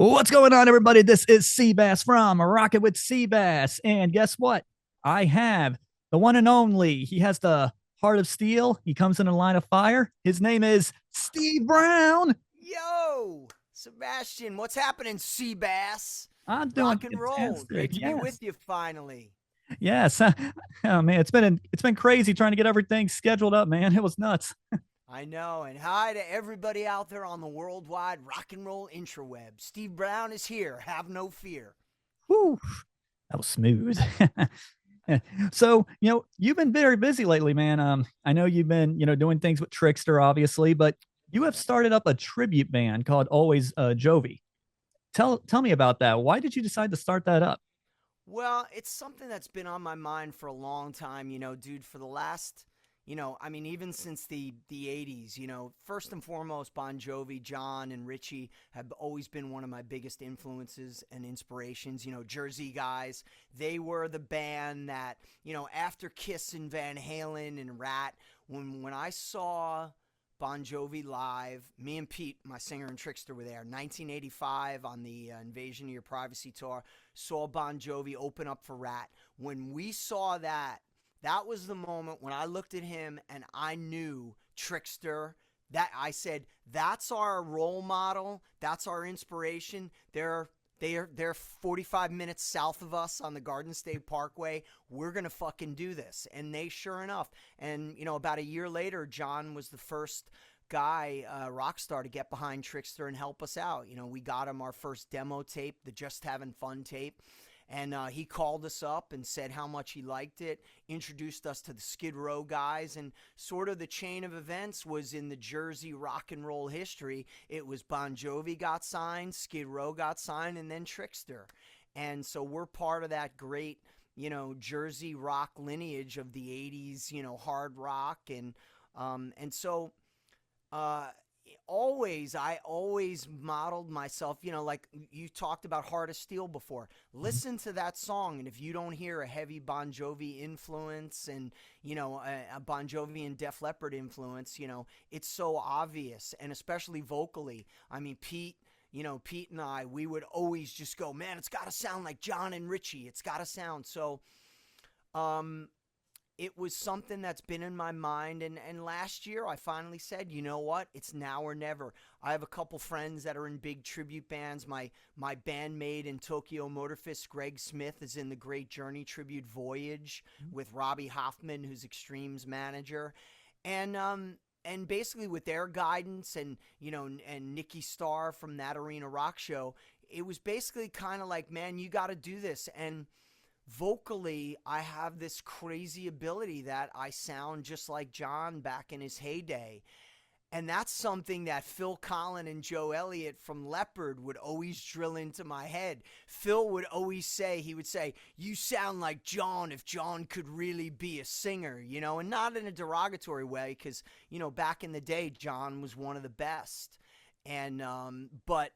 What's going on, everybody? This is Seebass from Rockin with Seebass. And guess what? I have the one and only. He has the heart of steel. He comes in a line of fire. His name is Steve Brown. Yo, Sebastian, what's happening, Seabass? I'm doing Rock and roll. fantastic. Great to be Yes. with you finally. Yes. Oh man, it's been crazy trying to get everything scheduled up, man. It was nuts. I know, and hi to everybody out there on the worldwide rock and roll intraweb. Steve Brown is here. Have no fear. Whew, that was smooth. So, you've been very busy lately, man. I know you've been, doing things with Trixter, obviously, but you have started up a tribute band called Always Jovi. Tell me about that. Why did you decide to start that up? Well, it's something that's been on my mind for a long time, dude, for the last, even since the 80s, first and foremost, Bon Jovi, John, and Richie have always been one of my biggest influences and inspirations. Jersey guys, they were the band that, after Kiss and Van Halen and Rat, when I saw Bon Jovi live. Me and Pete, my singer and Trixter, were there. 1985 on the Invasion of Your Privacy tour. Saw Bon Jovi open up for Rat. When we saw that, that was the moment when I looked at him and I knew Trixter. That I said, that's our role model. That's our inspiration. They're 45 minutes south of us on the Garden State Parkway. We're going to fucking do this. And they, sure enough. And, about a year later, John was the first guy, rock star, to get behind Trixter and help us out. We got him our first demo tape, the Just Having Fun tape. And he called us up and said how much he liked it, introduced us to the Skid Row guys, and sort of the chain of events was in the Jersey rock and roll history. It was Bon Jovi got signed, Skid Row got signed, and then Trixter. And so we're part of that great, Jersey rock lineage of the 80s, hard rock. And so uh, I always modeled myself, like you talked about Heart of Steel before. Listen to that song, and if you don't hear a heavy Bon Jovi influence and, a Bon Jovi and Def Leppard influence, it's so obvious, and especially vocally. I mean, Pete and I, we would always just go, man, it's got to sound like John and Richie. It's got to sound. So, it was something that's been in my mind, and last year I finally said, you know what, it's now or never. I have a couple friends that are in big tribute bands. My bandmate in Tokyo Motorfist, Greg Smith, is in the Great Journey tribute Voyage with Robbie Hoffman, who's Extreme's manager. And basically with their guidance and Nikki Starr from That Arena Rock Show, it was basically kind of like, man, you got to do this. And vocally, I have this crazy ability that I sound just like John back in his heyday. And that's something that Phil Collin and Joe Elliott from Leopard would always drill into my head. Phil would always say, you sound like John if John could really be a singer, and not in a derogatory way, because, back in the day, John was one of the best. And, but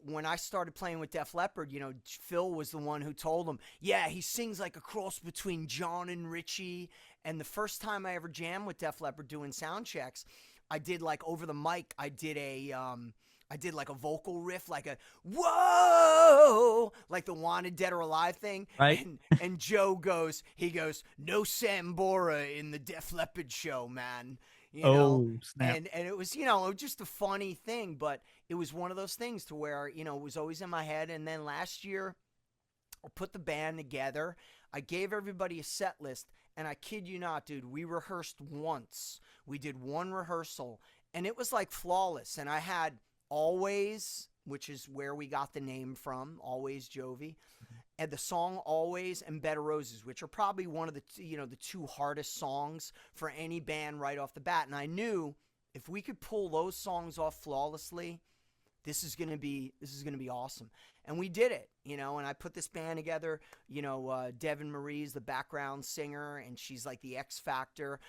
when I started playing with Def Leppard, Phil was the one who told him, yeah, he sings like a cross between John and Richie. And the first time I ever jammed with Def Leppard doing sound checks, I did like over the mic, I did like a vocal riff, like a whoa, like the Wanted Dead or Alive thing. Right? And Joe goes, no Sambora in the Def Leppard show, man. Oh, snap. And it was, just a funny thing, but it was one of those things to where, it was always in my head. And then last year, I put the band together. I gave everybody a set list, and I kid you not, dude, we rehearsed once. We did one rehearsal, and it was like flawless. And I had Always, which is where we got the name from, Always Jovi, and the song Always and Bed of Roses, which are probably one of the the two hardest songs for any band right off the bat. And I knew if we could pull those songs off flawlessly, this is gonna be awesome. And we did it, and I put this band together. Devin Marie's the background singer, and she's like the X Factor.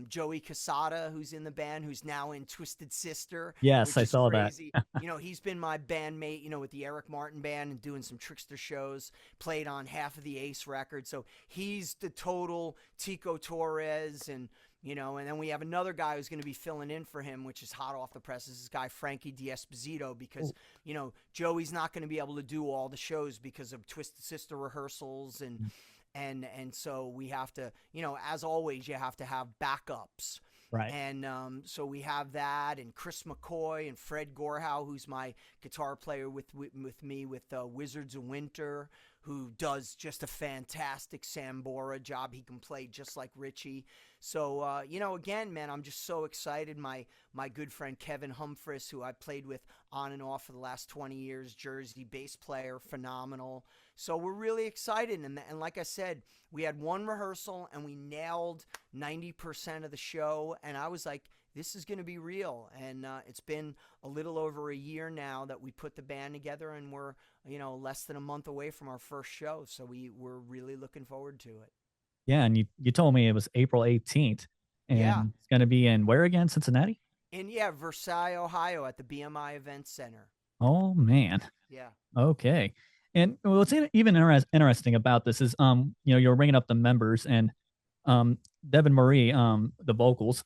Joey Casada, who's in the band, who's now in Twisted Sister, Yes, which I is saw that. crazy. He's been my bandmate, with the Eric Martin band and doing some Trixter shows, played on half of the Ace record. So he's the total Tico Torres, and And then we have another guy who's going to be filling in for him, which is hot off the presses. This guy Frankie D'Esposito, because Oh, Joey's not going to be able to do all the shows because of Twisted Sister rehearsals, and so we have to, as always, you have to have backups. right. And so we have that, and Chris McCoy and Fred Gorhow, who's my guitar player with me with Wizards of Winter, who does just a fantastic Sambora job. He can play just like Richie. So again, man, I'm just so excited. My good friend Kevin Humphris, who I played with on and off for the last 20 years, Jersey bass player, phenomenal. So we're really excited, and like I said, we had one rehearsal and we nailed 90% of the show, and I was like, this is going to be real. And it's been a little over a year now that we put the band together, and we're less than a month away from our first show, so we're really looking forward to it. Yeah, and you told me it was April 18th, Yeah, and it's going to be in where again? Cincinnati? and yeah, Versailles, Ohio, at the BMI Event Center. Oh man. Yeah. Okay. And what's even interesting about this is you're bringing up the members and Devin Marie the vocals.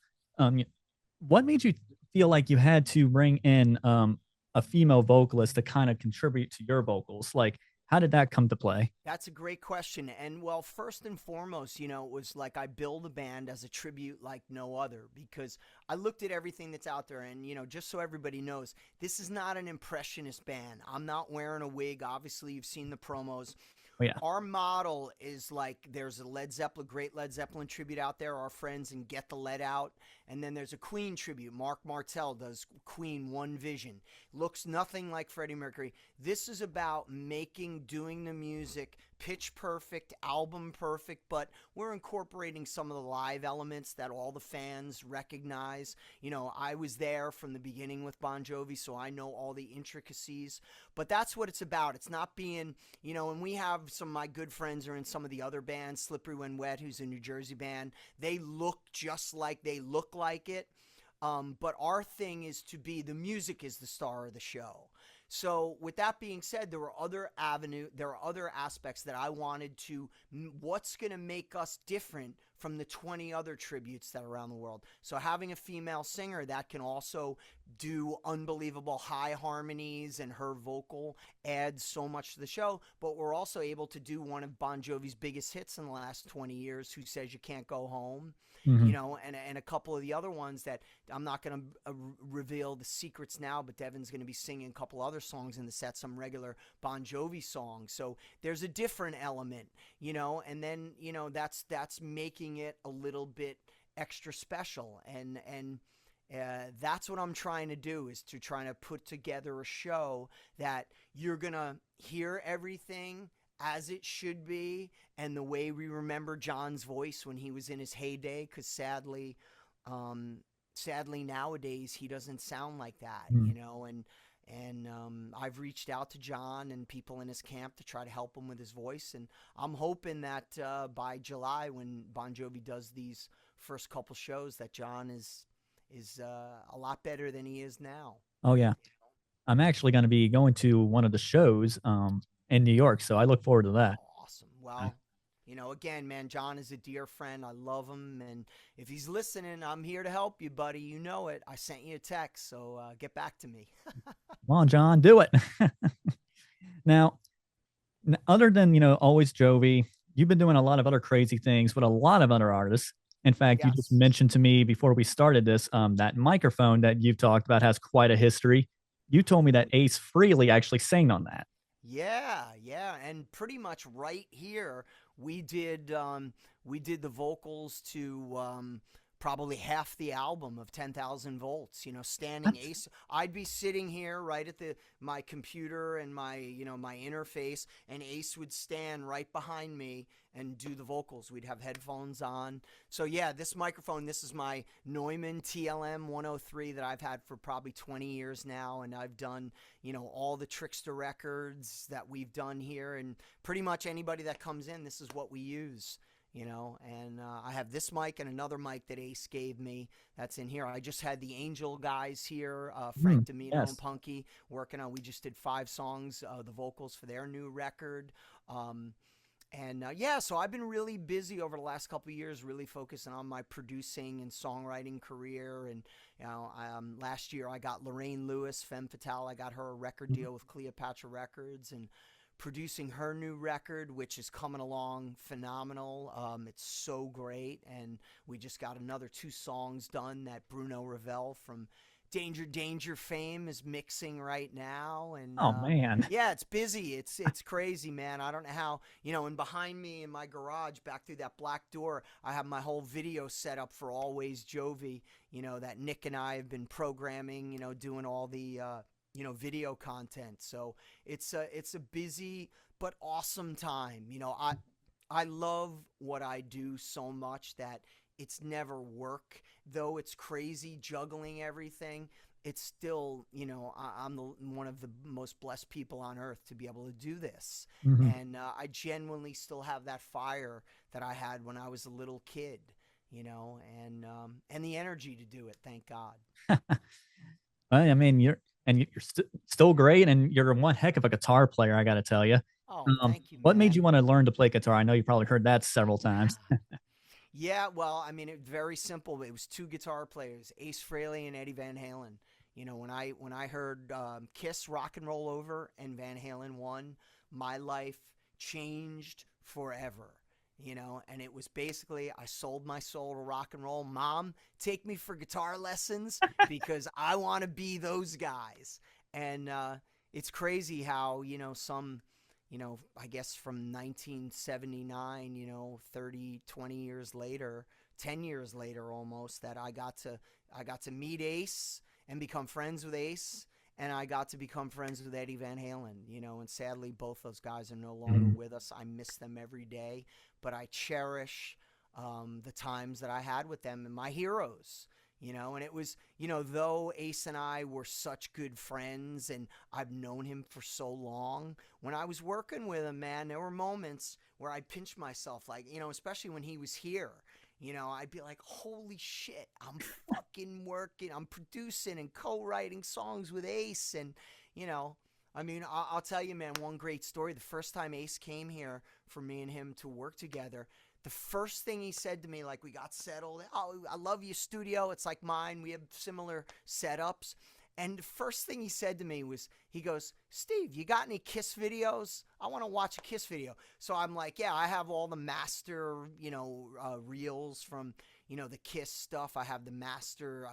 What made you feel like you had to bring in a female vocalist to kind of contribute to your vocals? Like, how did that come to play? That's a great question. And well, first and foremost, it was like I build a band as a tribute like no other, because I looked at everything that's out there, and, just so everybody knows, this is not an impressionist band. I'm not wearing a wig. Obviously, you've seen the promos. Oh yeah. Our model is like, there's a great Led Zeppelin tribute out there, our friends in Get the Lead Out. And then there's a Queen tribute. Mark Martel does Queen One Vision. Looks nothing like Freddie Mercury. This is about doing the music pitch perfect, album perfect, but we're incorporating some of the live elements that all the fans recognize. I was there from the beginning with Bon Jovi, so I know all the intricacies, but that's what it's about. It's not being, and we have some of my good friends are in some of the other bands, Slippery When Wet, who's a New Jersey band. They look just like they look like it. But our thing is the music is the star of the show. So with that being said, there are other aspects that I wanted to, what's going to make us different from the 20 other tributes that are around the world. So having a female singer that can also do unbelievable high harmonies, and her vocal adds so much to the show, but we're also able to do one of Bon Jovi's biggest hits in the last 20 years, Who Says You Can't Go Home. Hmm. And a couple of the other ones that I'm not going to reveal the secrets now, but Devin's going to be singing a couple other songs in the set, some regular Bon Jovi songs. So there's a different element, and then, that's making it a little bit extra special. And that's what I'm trying to do, is to try to put together a show that you're going to hear everything as it should be, and the way we remember John's voice when he was in his heyday, because sadly nowadays he doesn't sound like that, and I've reached out to John and people in his camp to try to help him with his voice, and I'm hoping that by July, when Bon Jovi does these first couple shows, that John is a lot better than he is now. Oh yeah. I'm actually going to be going to one of the shows in New York, so I look forward to that. Awesome. Well, again, man, John is a dear friend. I love him. And if he's listening, I'm here to help you, buddy. You know it. I sent you a text, so get back to me. Come on, John, do it. Now, other than, Always Jovi, you've been doing a lot of other crazy things with a lot of other artists. In fact, you just Yes. mentioned to me before we started this that microphone that you've talked about has quite a history. You told me that Ace Frehley actually sang on that. Yeah, yeah, and pretty much right here we did the vocals to probably half the album of 10,000 Volts. Standing That's Ace, I'd be sitting here right at my computer and my interface, and Ace would stand right behind me and do the vocals. We'd have headphones on. So yeah, this microphone, this is my Neumann TLM 103 that I've had for probably 20 years now, and I've done, all the Trixter records that we've done here, and pretty much anybody that comes in, this is what we use. And I have this mic and another mic that Ace gave me that's in here. I just had the Angel guys here, Frank Domino and yes. Punky, working on, we just did 5 songs, the vocals for their new record. And yeah, so I've been really busy over the last couple of years, really focusing on my producing and songwriting career. And last year I got Lorraine Lewis, Femme Fatale. I got her a record deal with Cleopatra Records, and producing her new record, which is coming along phenomenal. It's so great, and we just got another two songs done that Bruno Ravel from Danger Danger fame is mixing right now. And Oh man. yeah, it's busy. It's crazy, man. I don't know how, and behind me in my garage, back through that black door, I have my whole video set up for Always Jovi, that Nick and I have been programming, doing all the video content. So it's a busy but awesome time. I love what I do so much that it's never work, though it's crazy juggling everything. It's still, I'm one of the most blessed people on earth to be able to do this. Mhm. And I genuinely still have that fire that I had when I was a little kid, and the energy to do it. Thank God. I mean, you're still great, and you're one heck of a guitar player. I got to tell you. Oh, thank you, What made you man. want to learn to play guitar? I know you probably heard that several times. Yeah, well, I mean, it's very simple. It was two guitar players, Ace Frehley and Eddie Van Halen. When I heard Kiss Rock and Roll Over and Van Halen won, my life changed forever. And it was basically I sold my soul to rock and roll. Mom, take me for guitar lessons because I want to be those guys. And it's crazy how some I guess from 1979, 30, 20 years later, 10 years later almost, that I got to meet Ace and become friends with Ace, and I got to become friends with Eddie Van Halen, and sadly both those guys are no longer Mhm. with us. I miss them every day, but I cherish the times that I had with them and my heroes. And it was, though Ace and I were such good friends and I've known him for so long, when I was working with him, man, there were moments where I pinched myself, like, especially when he was here, I'd be like, holy shit, I'm fucking working, I'm producing and co-writing songs with Ace. And, I mean, I'll tell you, man, one great story. The first time Ace came here for me and him to work together, the first thing he said to me, like we got settled, oh, I love your studio. It's like mine. We have similar setups. And the first thing he said to me was, he goes, Steve, you got any Kiss videos? I want to watch a Kiss video. So I'm like, yeah, I have all the master, reels from, the Kiss stuff. I have the master,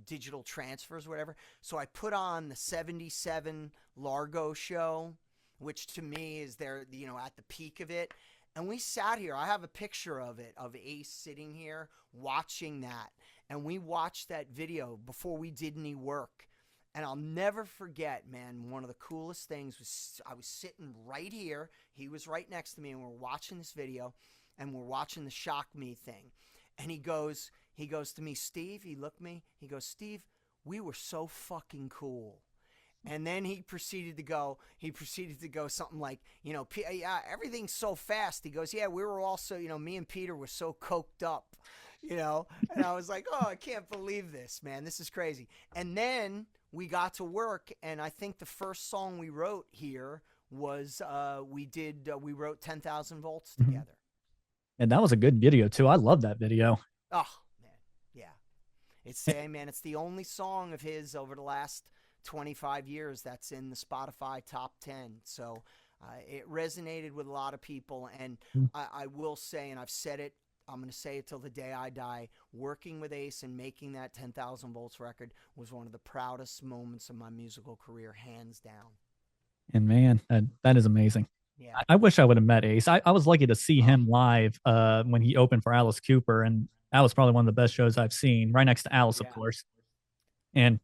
digital transfers, whatever. So I put on the 77 Largo show, which to me is there, at the peak of it. And we sat here. I have a picture of it, of Ace sitting here watching that. And we watched that video before we did any work. And I'll never forget, man, one of the coolest things was I was sitting right here. He was right next to me, and we're watching this video, and we're watching the Shock Me thing. And he goes to me, Steve, he looked at me, he goes, Steve, we were so fucking cool. And then he proceeded to go something like, yeah, everything's so fast. He goes, yeah, we were also, me and Peter were so coked up, and I was like, oh, I can't believe this, man. This is crazy. And then we got to work, and I think the first song we wrote here was we wrote 10,000 volts Mhm. together. And that was a good video too. I love that video. Oh, man. Yeah. It's the only song of his over the last 25 years that's in the Spotify top 10. So it resonated with a lot of people. And I will say, and I've said it, I'm going to say it till the day I die, working with Ace and making that 10,000 volts record was one of the proudest moments of my musical career, hands down. And man, that is amazing. Yeah. I wish I would have met Ace. I was lucky to see Oh, him live when he opened for Alice Cooper, and that was probably one of the best shows I've seen, right next to Alice, of yeah. course. And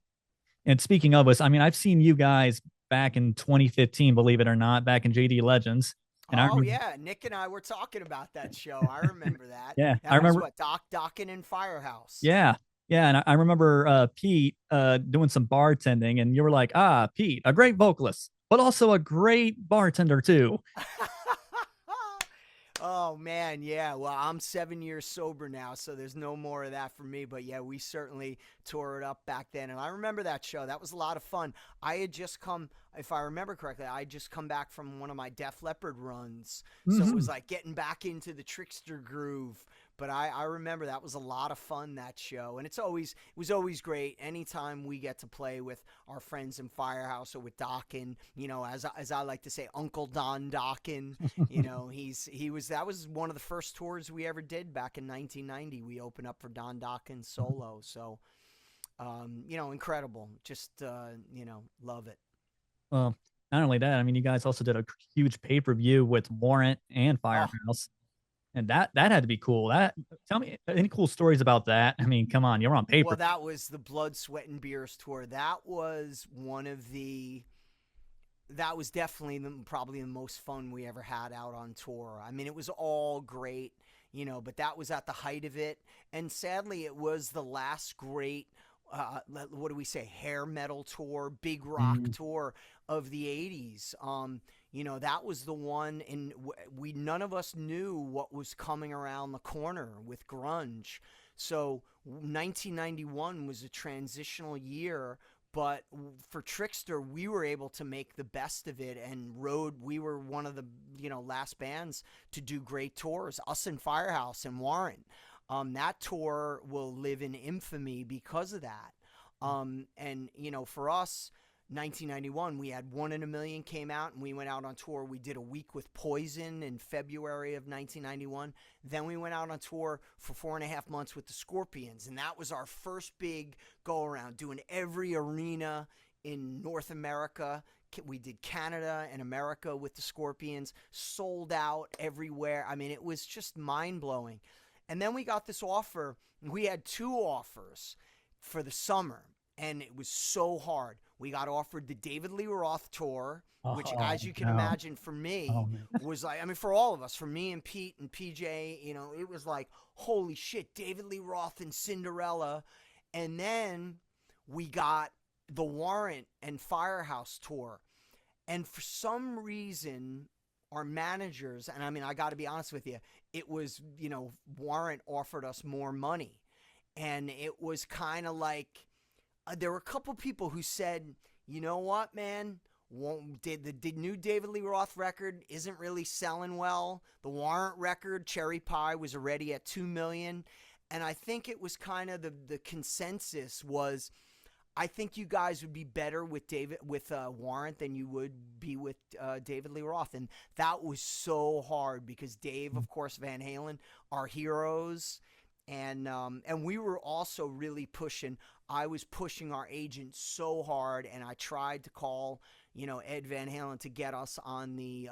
speaking of us, I mean, I've seen you guys back in 2015, believe it or not, back in JD Legends. And I Oh, remember, yeah. Nick and I were talking about that show. I remember that. yeah, I That was remember, what, Dockin' and Firehouse. yeah, yeah. And I remember Pete doing some bartending, and you were like, ah, Pete, a great vocalist, but also a great bartender, too. Oh man, yeah. Well, I'm 7 years sober now, so there's no more of that for me. But yeah, we certainly tore it up back then. And I remember that show. That was a lot of fun. I had just come, if I remember correctly, I had just come back from one of my Def Leppard runs. So it was Hmm. like getting back into the Trixter groove. But I remember that was a lot of fun, that show. And it was always great anytime we get to play with our friends in Firehouse or with Dockin, as I like to say, Uncle Don Dockin. That was one of the first tours we ever did back in 1990. We opened up for Don Dokken solo. So, incredible. Just, love it. Well, not only that, I mean, you guys also did a huge pay-per-view with Warrant and Oh, Firehouse, and that had to be cool. That tell me any cool stories about that. I mean, come on, you're on well, paper. that was the Blood, Sweat, and Beers tour. That was definitely probably the most fun we ever had out on tour. I mean, it was all great, but that was at the height of it. And sadly, it was the last great, what do we say, hair metal tour, big rock Mhm. tour of the 80s. That was the one, and we none of us knew what was coming around the corner with grunge. So 1991 was a transitional year, but for Trixter, we were able to make the best of it and rode. We were one of the last bands to do great tours. Us and Firehouse and Warrant. That tour will live in infamy because of that. And for us, 1991, we had One in a Million came out, and we went out on tour. We did a week with Poison in February of 1991. Then we went out on tour for 4.5 months with the Scorpions, and that was our first big go around, doing every arena in North America. We did Canada and America with the Scorpions, sold out everywhere. I mean, it was just mind blowing. And then we got this offer. We had two offers for the summer, and it was so hard. We got offered the David Lee Roth tour, which, Oh as you can no. imagine, for Oh me, man. was like, I mean, for all of us, for me and Pete and PJ, it was like, holy shit, David Lee Roth and Cinderella. And then we got the Warrant and Firehouse tour. And for some reason, our managers, and I mean, I got to be honest with you, it was, Warrant offered us more money. And it was kind of like, there were a couple people who said, you know what, man? The new David Lee Roth record isn't really selling well. The Warrant record, Cherry Pie, was already at 2 million, and I think it was kind of the consensus was, I think you guys would be better with Warrant than you would be with David Lee Roth, and that was so hard because Dave, of course, Van Halen, are heroes, and we were also really pushing. I was pushing our agent so hard, and I tried to call Ed Van Halen to get us on the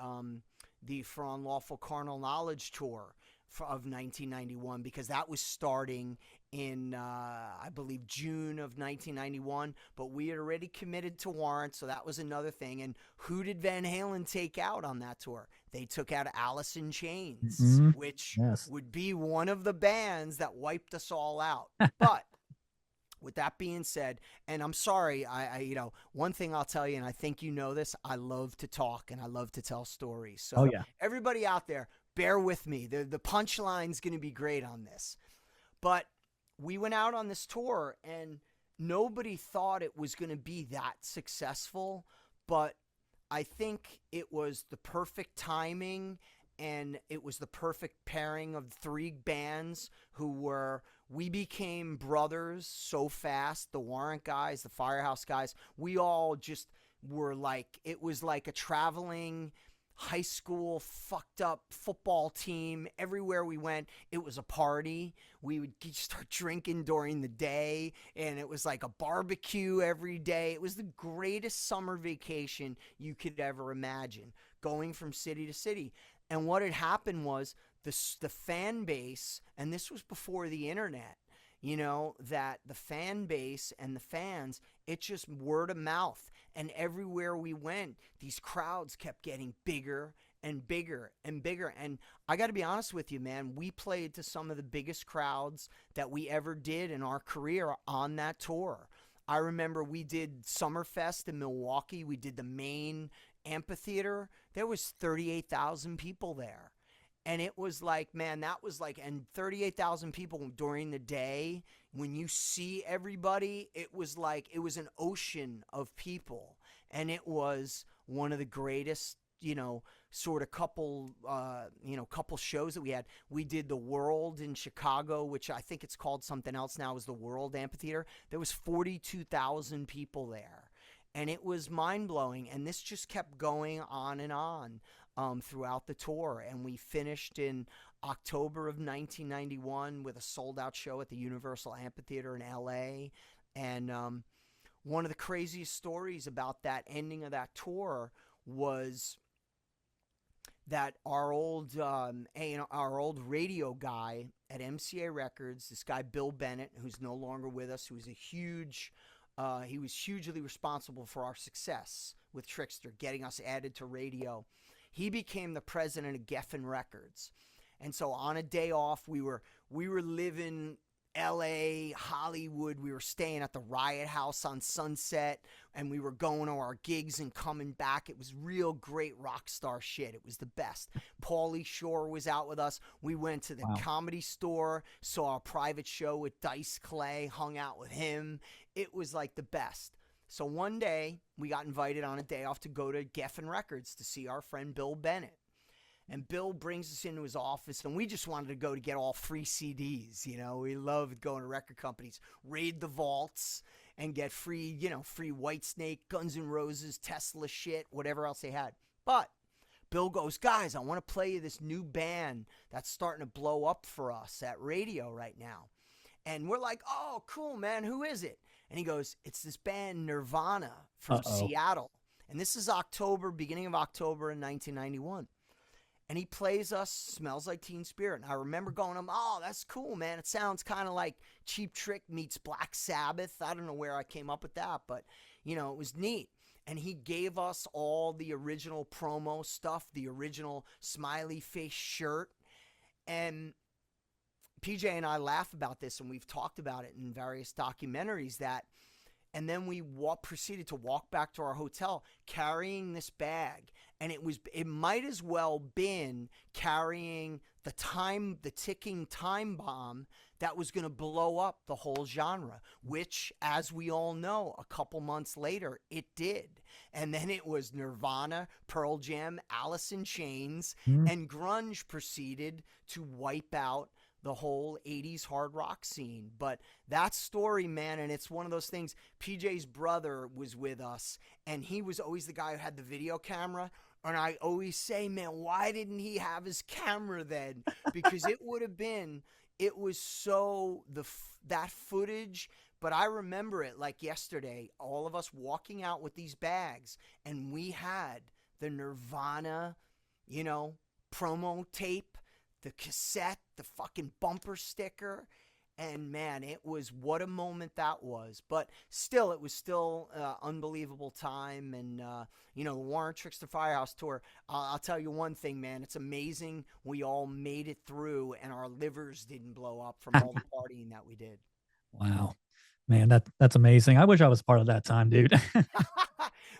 For Unlawful Carnal Knowledge tour of 1991, because that was starting in I believe June of 1991, but we had already committed to Warrant, so that was another thing. And who did Van Halen take out on that tour? They took out Alice in Chains, Hmm. which Yes. would be one of the bands that wiped us all out. But with that being said, and I'm sorry, one thing I'll tell you, and I think you know this, I love to talk and I love to tell stories. Oh So yeah. everybody out there, bear with me. The punchline's going to be great on this. But we went out on this tour, and nobody thought it was going to be that successful, but I think it was the perfect timing, and it was the perfect pairing of three bands who were, we became brothers so fast. The Warrant guys, the Firehouse guys, we all just were like, it was like a traveling high school fucked up football team. Everywhere we went, it was a party. We would start drinking during the day, and it was like a barbecue every day. It was the greatest summer vacation you could ever imagine, going from city to city. And what had happened was the fan base, and this was before the internet, that the fan base and the fans, it's just word of mouth. And everywhere we went, these crowds kept getting bigger and bigger and bigger. And I got to be honest with you, man, we played to some of the biggest crowds that we ever did in our career on that tour. I remember we did Summerfest in Milwaukee. We did the main amphitheater. There was 38,000 people there. And it was like, man, that was like, and 38,000 people during the day. When you see everybody, it was like, it was an ocean of people. And it was one of the greatest, sort of couple shows that we had. We did the World in Chicago, which I think it's called something else now, is the World Amphitheater. There was 42,000 people there. And it was mind blowing. And this just kept going on and on throughout the tour. And we finished in October of 1991 with a sold out show at the Universal Amphitheater in LA. And one of the craziest stories about that ending of that tour was that our old radio guy at MCA Records, this guy Bill Bennett, who's no longer with us, who was he was hugely responsible for our success with Trixter, getting us added to radio. He became the president of Geffen Records. And so on a day off, we were living LA, Hollywood. We were staying at the Riot House on Sunset, and we were going to our gigs and coming back. It was real great rock star shit. It was the best. Pauly Shore was out with us. We went to the Comedy Store, saw a private show with Dice Clay, hung out with him. It was like the best. So one day, we got invited on a day off to go to Geffen Records to see our friend Bill Bennett. And Bill brings us into his office, and we just wanted to go to get all free CDs. We loved going to record companies, raid the vaults, and get free, free Whitesnake, Guns N' Roses, Tesla shit, whatever else they had. But Bill goes, guys, I want to play you this new band that's starting to blow up for us at radio right now. And we're like, oh, cool, man, who is it? And he goes, it's this band Nirvana from Seattle. And this is beginning of October in 1991. And he plays us Smells Like Teen Spirit. And I remember going, oh, that's cool, man. It sounds kind of like Cheap Trick meets Black Sabbath. I don't know where I came up with that, but, it was neat. And he gave us all the original promo stuff, the original smiley face shirt. And PJ and I laugh about this, and we've talked about it in various documentaries and then we proceeded to walk back to our hotel carrying this bag. And it might as well been carrying the ticking time bomb that was going to blow up the whole genre, which, as we all know, a couple months later, it did. And then it was Nirvana, Pearl Jam, Alice in Chains, and grunge proceeded to wipe out the whole 80s hard rock scene. But that story, man, and it's one of those things. PJ's brother was with us, and he was always the guy who had the video camera. And I always say, man, why didn't he have his camera then? Because it was so, that footage. But I remember it like yesterday, all of us walking out with these bags, and we had the Nirvana, promo tape, the cassette, the fucking bumper sticker. And man, it was, what a moment that was. But still, it was still unbelievable time. And, the Warren Trixter Firehouse tour, I'll tell you one thing, man. It's amazing we all made it through and our livers didn't blow up from all the partying that we did. Wow. Man, that's amazing. I wish I was part of that time, dude.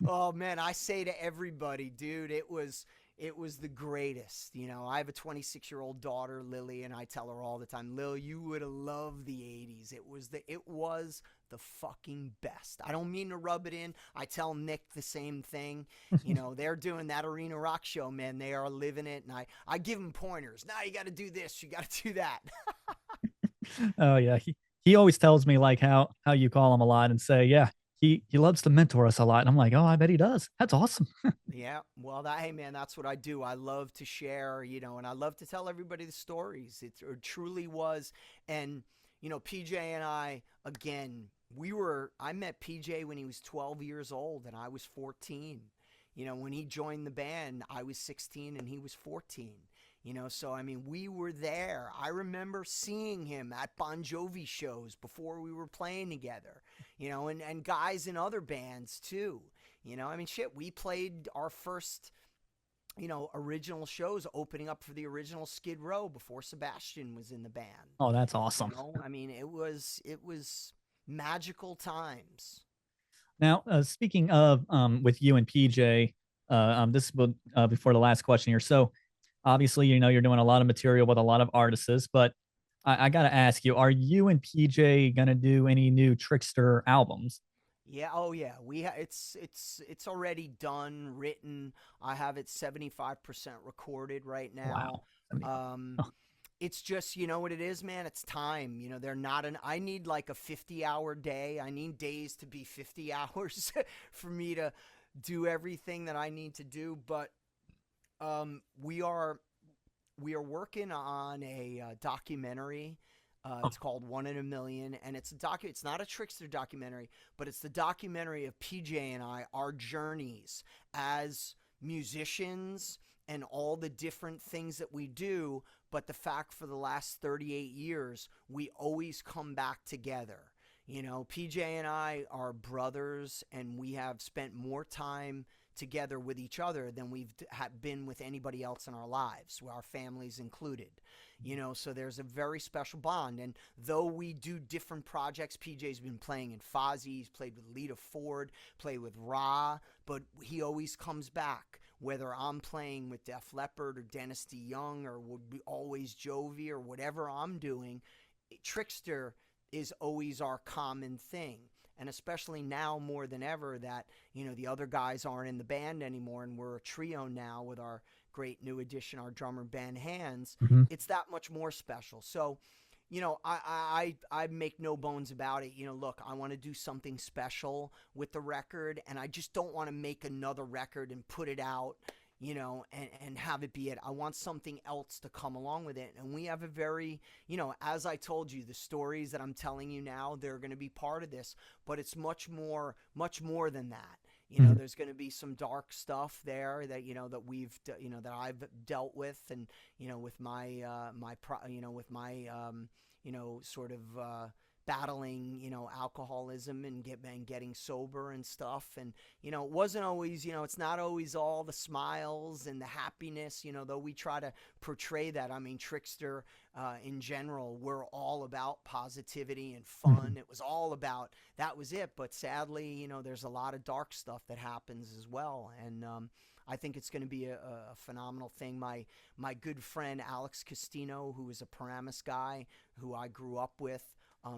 Oh, man, I say to everybody, dude, it was the greatest. I have a 26-year-old daughter, Lily, and I tell her all the time, Lil, you would have loved the 80s. It was the fucking best. I don't mean to rub it in. I tell Nick the same thing. They're doing that arena rock show, man. They are living it, and I give them pointers. Now you got to do this. You got to do that. Oh, yeah. He always tells me like how you call him a lot and say, yeah, he loves to mentor us a lot. And I'm like, oh, I bet he does. That's awesome. Yeah. Well, hey, man, that's what I do. I love to share, and I love to tell everybody the stories. It truly was. And, PJ and I, again, I met PJ when he was 12 years old and I was 14. When he joined the band, I was 16 and he was 14. So, I mean, we were there. I remember seeing him at Bon Jovi shows before we were playing together, and guys in other bands too. I mean, shit, we played our first, original shows opening up for the original Skid Row before Sebastian was in the band. Oh, that's awesome. I mean, it was magical times. Now, speaking of with you and PJ, this is before the last question here. So, Obviously, you're doing a lot of material with a lot of artists, but I got to ask you, are you and PJ going to do any new Trickster albums? Yeah, oh yeah. It's already done, written. I have it 75% recorded right now. Wow. 75. Um Oh, it's just, you know what it is, man? It's time. You know, they're not an I need like a 50-hour day. I need days to be 50 hours for me to do everything that I need to do, but we are working on a documentary. oh, It's called One in a Million, and It's not a Trickster documentary, but it's the documentary of PJ and I, our journeys as musicians and all the different things that we do. But the fact for the last 38 years, we always come back together. You know, PJ and I are brothers, and we have spent more time together with each other than been with anybody else in our lives, our families included. You know, so there's a very special bond. And though we do different projects, PJ's been playing in Fozzy, he's played with Lita Ford, played with Ra, but he always comes back. Whether I'm playing with Def Leppard or Dennis DeYoung or would be Always Jovi or whatever I'm doing, Trickster is always our common thing. And especially now more than ever that, you know, the other guys aren't in the band anymore and we're a trio now with our great new addition, our drummer Ben Hands, mhm. it's that much more special. So, you know, I make no bones about it. You know, look, I want to do something special with the record, and I just don't want to make another record and put it out, you know, and have it be it. I want something else to come along with it. And we have a very, you know, as I told you, the stories that I'm telling you now, they're going to be part of this, but it's much more than that. You know, Mhm. there's going to be some dark stuff there that, you know, that that I've dealt with, and, you know, with with my, sort of, battling, you know, alcoholism and getting sober and stuff. And, you know, it wasn't always, you know, it's not always all the smiles and the happiness, you know, though we try to portray that. I mean, Trickster, in general, we're all about positivity and fun. Mhm. It was all about, that was it. But sadly, you know, there's a lot of dark stuff that happens as well. And, I think it's going to be a phenomenal thing. My good friend Alex Castino, who is a Paramus guy who I grew up with,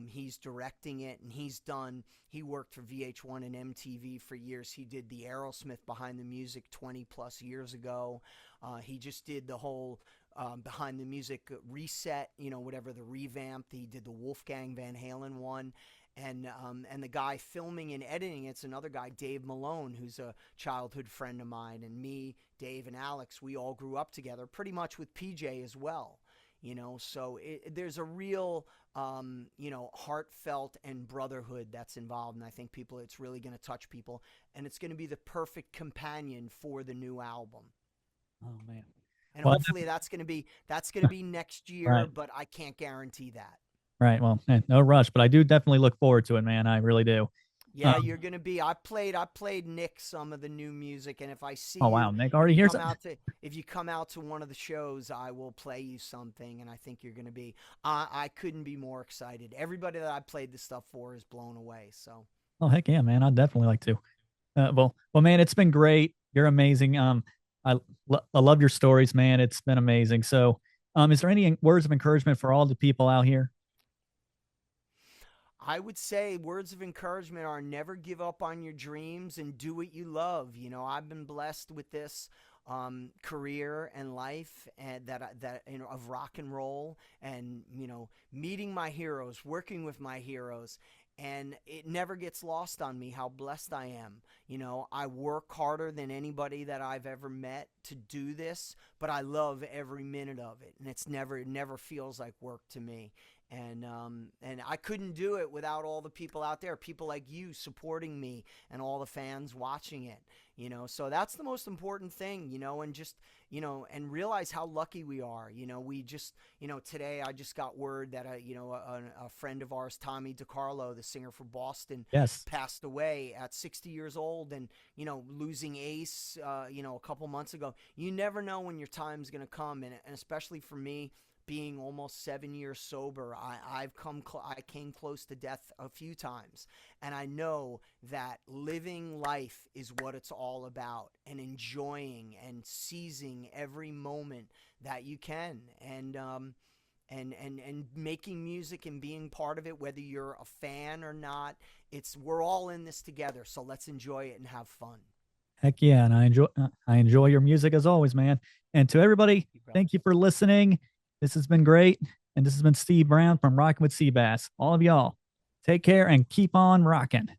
he's directing it, and he worked for VH1 and MTV for years. He did the Aerosmith Behind the Music 20 plus years ago. He just did the whole Behind the Music reset, you know, whatever, the revamp. He did the Wolfgang Van Halen one. And the guy filming and editing it's another guy, Dave Malone, who's a childhood friend of mine. And me, Dave, and Alex, we all grew up together, pretty much with PJ as well. You know, so there's a real, you know, heartfelt and brotherhood that's involved, and I think it's really going to touch people, and it's going to be the perfect companion for the new album. Oh man. And Well, hopefully that's going to be next year, right. but I can't guarantee that. Right. Well, no rush, but I do definitely look forward to it, man. I really do. Yeah, Um, you're gonna be. I played Nick some of the new music, and if I see oh wow, you, Nick already hears it. if you come out to one of the shows, I will play you something, and I think you're gonna be. I couldn't be more excited. Everybody that I played this stuff for is blown away. So Oh heck yeah, man. I'd definitely like to. Well, man, it's been great. You're amazing. I love your stories, man. It's been amazing. So, is there any words of encouragement for all the people out here? I would say words of encouragement are never give up on your dreams and do what you love. You know, I've been blessed with this career and life, and that you know, of rock and roll, and, you know, meeting my heroes, working with my heroes, and it never gets lost on me how blessed I am. You know, I work harder than anybody that I've ever met to do this, but I love every minute of it, and it never feels like work to me. And I couldn't do it without all the people out there, people like you supporting me, and all the fans watching it. You know, so that's the most important thing. You know, and just, you know, and realize how lucky we are. You know, we just, you know, today I just got word that a friend of ours, Tommy DiCarlo, the singer for Boston, Yes. passed away at 60 years old. And, you know, losing Ace, you know, a couple months ago. You never know when your time's going to come, and especially for me being almost 7 years sober, I came close to death a few times, and I know that living life is what it's all about, and enjoying and seizing every moment that you can, and making music and being part of it, whether you're a fan or not. We're all in this together, so let's enjoy it and have fun. Heck yeah, and I enjoy your music as always, man. And to everybody, thank you for listening. This has been great, and this has been Steve Brown from Rockin' with Seebass. All of y'all, take care and keep on rocking.